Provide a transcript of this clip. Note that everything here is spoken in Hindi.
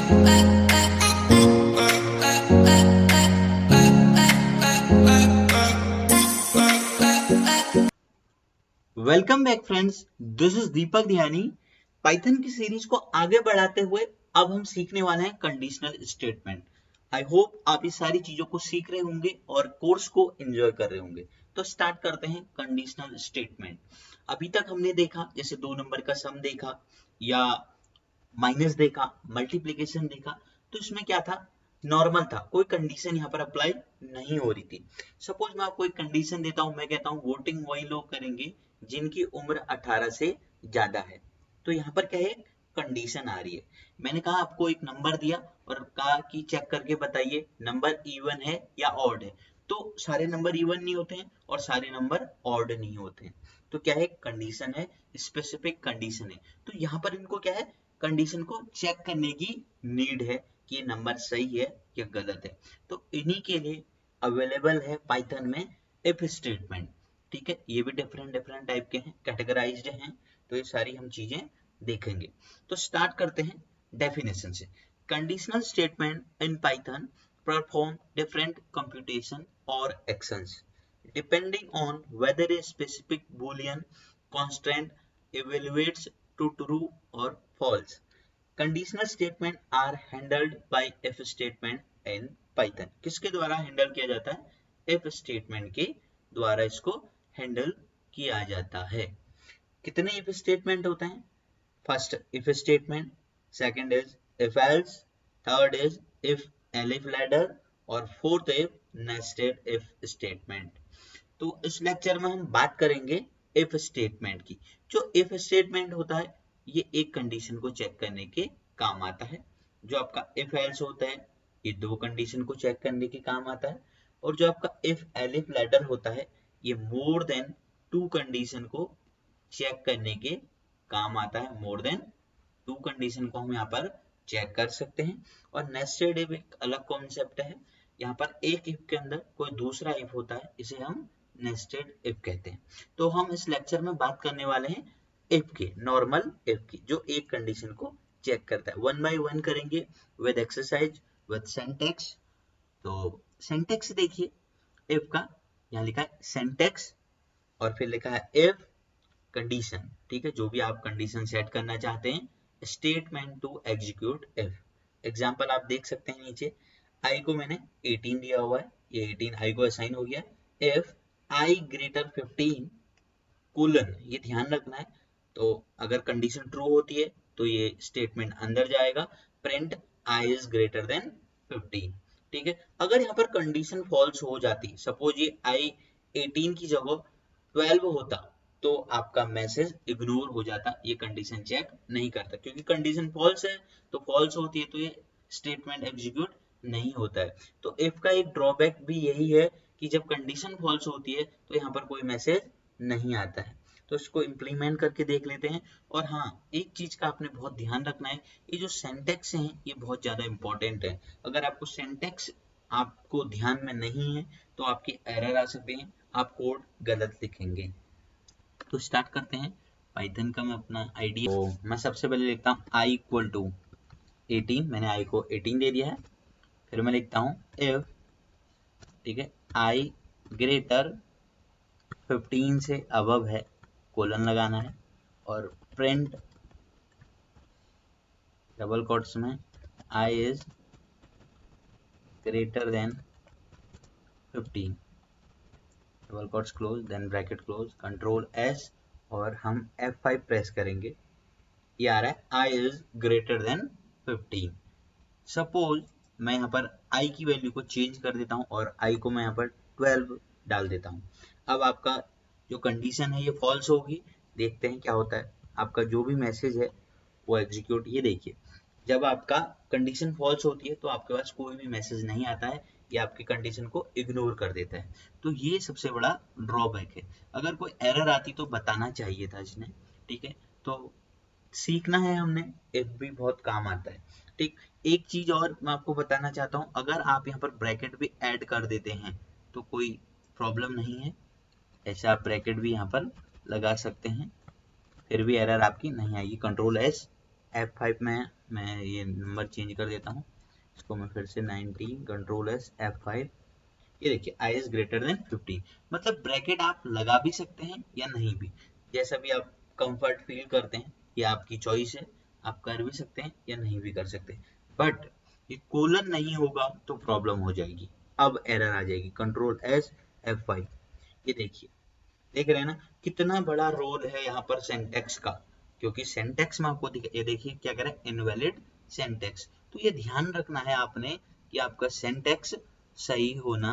Welcome back friends, this is Deepak Dhyani. Python की सीरीज को आगे बढ़ाते हुए अब हम सीखने वाले हैं कंडीशनल स्टेटमेंट। आई होप आप इस सारी चीजों को सीख रहे होंगे और कोर्स को एंजॉय कर रहे होंगे। तो स्टार्ट करते हैं कंडीशनल स्टेटमेंट। अभी तक हमने देखा जैसे 2 नंबर का सम देखा या माइनस देखा, मल्टीप्लीकेशन देखा। तो इसमें क्या था, नॉर्मल था, कोई कंडीशन यहाँ पर अप्लाई नहीं हो रही थी। सपोज मैं आपको एक कंडीशन देता हूँ, मैं कहता हूँ वोटिंग वही लोग करेंगे जिनकी उम्र 18 से ज्यादा है। तो यहाँ पर क्या है, कंडीशन आ रही है। मैंने कहा आपको एक नंबर दिया और कहा कि चेक करके बताइए नंबर इवन है या ऑड है। तो सारे नंबर इवन नहीं होते हैं और सारे नंबर ऑड नहीं होते हैं। तो क्या है, कंडीशन है, स्पेसिफिक कंडीशन है। तो यहाँ पर इनको क्या है, कंडीशन को चेक करने की नीड है कि ये नंबर सही है या गलत है। तो इन्हीं के लिए अवेलेबल है पाइथन में इफ स्टेटमेंट। ठीक है, ये भी डिफरेंट डिफरेंट टाइप के हैं, कैटेगराइज्ड हैं। तो ये सारी हम चीजें देखेंगे। तो स्टार्ट करते हैं डेफिनेशन से। Conditional statement in Python perform different computation और actions depending on whether a specific boolean constant evaluates to true or false. Conditional statement are handled by if statement in Python. किसके द्वारा हैंडल किया जाता है, if statement के द्वारा इसको हैंडल किया जाता है। कितने if statement होते हैं, first if statement, second is if else, third is if elif ladder और fourth if nested if statement। तो इस लेक्चर में हम बात करेंगे इफ स्टेटमेंट की। जो इफ स्टेटमेंट होता है ये एक कंडीशन को चेक करने के काम आता है। जो आपका इफ एल्स होता है ये दो कंडीशन को चेक करने के काम आता है। और जो आपका इफ एलिफ लैडर होता है ये मोर देन टू कंडीशन को चेक करने के काम आता है। मोर देन टू कंडीशन को हम यहाँ पर चेक कर सकते हैं। और नेस्टेड इफ एक अलग कॉन्सेप्ट है। यहाँ पर एक इफ के अंदर कोई दूसरा इफ होता है, इसे हम नेस्टेड इफ कहते हैं। तो हम इस लेक्चर में बात करने वाले हैं इफ के, नॉर्मल इफ की, जो एक कंडीशन को चेक करता है। वन बाय वन करेंगे विद एक्सरसाइज विद सिंटैक्स। तो सिंटैक्स देखिए इफ का, यहाँ लिखा है सिंटैक्स और फिर लिखा है इफ कंडीशन। ठीक है, जो भी आप कंडीशन सेट करना चाहते हैं, statement to execute if. Example आप देख सकते हैं नीचे, आई को मैंने 18 दिया हुआ है, ये 18 आई को असाइन हो गया। इफ आई ग्रेटर 15 कोलन, ये ध्यान रखना है। तो अगर कंडीशन ट्रू होती है तो ये स्टेटमेंट अंदर जाएगा, print I is greater than 15। ठीक है, अगर यहाँ पर कंडीशन फॉल्स हो जाती, सपोज ये आई 18 की जगह 12 होता, तो आपका मैसेज इग्नोर हो जाता, ये कंडीशन चेक नहीं करता। क्योंकि कंडीशन फॉल्स है तो फॉल्स होती है तो ये स्टेटमेंट एग्जीक्यूट नहीं होता है। तो इफ का एक ड्रॉबैक भी यही है कि जब कंडीशन फॉल्स होती है तो यहाँ पर कोई मैसेज नहीं आता है। तो इसको इम्प्लीमेंट करके देख लेते हैं। और हाँ, एक चीज का आपने बहुत ध्यान रखना है, ये जो सिंटैक्स हैं ये बहुत ज्यादा इंपॉर्टेंट है। अगर आपको सिंटैक्स आपको ध्यान में नहीं है तो आपके एरर आ सकते हैं, आप कोड गलत लिखेंगे। तो स्टार्ट करते हैं पाइथन का मैं अपना आइडिया। तो मैं सबसे पहले लिखता हूँ आई इक्वल टू 18, मैंने आई को 18 दे दिया है। फिर मैं लिखता हूँ इफ, ठीक है, आई ग्रेटर 15 से अबव है, कोलन लगाना है। और प्रिंट डबल कोट्स में I is greater than 15, double quotes close, then bracket close, control S और हम F5 प्रेस करेंगे। ये आ रहा है I is greater than 15। Suppose मैं यहाँ पर आई की वैल्यू को चेंज कर देता हूँ और आई को मैं यहाँ पर 12 डाल देता हूँ। अब आपका जो कंडीशन है ये फॉल्स होगी। देखते हैं क्या होता है, आपका जो भी मैसेज है वो एग्जीक्यूट। ये देखिए, जब आपका कंडीशन फॉल्स होती है तो आपके पास कोई भी मैसेज नहीं आता है, ये आपकी कंडीशन को इग्नोर कर देता है। तो ये सबसे बड़ा ड्रॉबैक है। अगर कोई एरर आती तो बताना चाहिए था इसने। ठीक है, तो सीखना है हमने, इफ भी बहुत काम आता है। ठीक, एक चीज और मैं आपको बताना चाहता हूँ, अगर आप यहाँ पर ब्रैकेट भी ऐड कर देते हैं तो कोई प्रॉब्लम नहीं है। ऐसे आप ब्रैकेट भी यहाँ पर लगा सकते हैं, फिर भी एरर आपकी नहीं आएगी। कंट्रोल एस F5 में मैं ये नंबर चेंज कर देता हूँ, इसको मैं फिर से 19 कंट्रोल एस F5। ये देखिए i इज ग्रेटर देन 15, मतलब ब्रैकेट आप लगा भी सकते हैं या नहीं भी, जैसा भी आप कंफर्ट फील करते हैं, ये आपकी चॉइस है, आप कर भी सकते हैं या नहीं भी कर सकते। बट ये कोलन नहीं होगा तो प्रॉब्लम हो जाएगी, अब एरर आ जाएगी। कंट्रोल एस F5, ये देखिए, देख रहे हैं ना कितना बड़ा रोल है यहाँ पर सिंटैक्स का, क्योंकि सिंटैक्स में आपको ये देखिए क्या कह रहा है, इनवैलिड सिंटैक्स। तो ये ध्यान रखना है आपने कि आपका सिंटैक्स सही होना